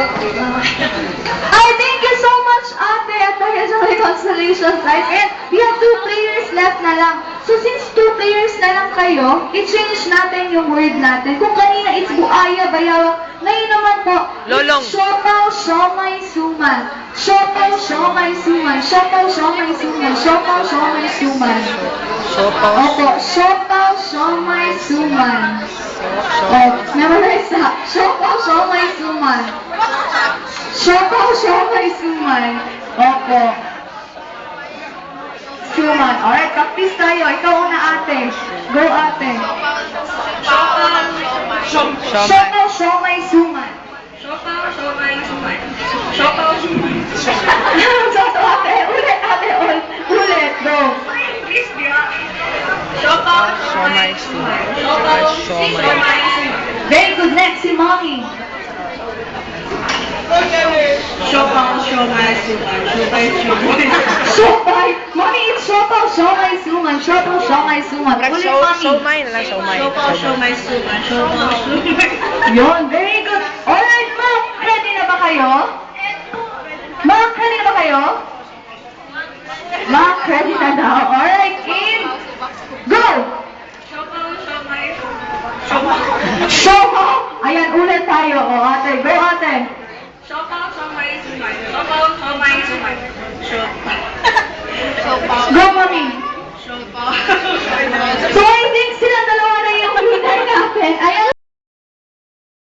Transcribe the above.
Ay, thank you so much, ate, at dahil sa may constellation prize. And we have 2 players left na lang. So since 2 players na lang kayo, i-change natin yung word natin. Kung kanina it's buaya, bayawak, ngayon naman po, Lolong. siopaw, siomay, suman. Siopaw, siomay, suman. Siopaw, siomay, suman. Siopaw, siomay, suman. Siopaw. Opo, siopaw, siomay, suman. Oh, memorize na. Siopaw, siomay, suman. Siopaw, siomay, suman. Opo. Suman. Alright, practice tayo. Ikaw una, ate. Go, ate. Siopaw, siomay, suman. Siopaw, siomay, suman. Siopaw, siomay. Sato, ate. Ulit, ate. Ulit. Go. Please, Bia. Siopaw, siomay, suman. Siopaw, siomay, suman. Very good. Next, si mommy. Siopaw, siomay, suman. Siopay, siomay. Siopay. Mommy, it's siopaw, siomay, suman. Siopaw, siomay, suman. Ulit, mommy. Siomay na lang, siomay. Siopaw, siomay, suman. Siopaw, siomay. Yun, very good. Alright, ma'am. Ready na ba kayo? Ma'am, ready na ba kayo? Ma'am, ready na daw. Alright, in. Go! Siopaw, siomay, suman. Siopaw. Ayan, ulit tayo. O, ate. Go, ate. Siopaw, siomay, suman. Siopaw, siomay, suman. Siopaw.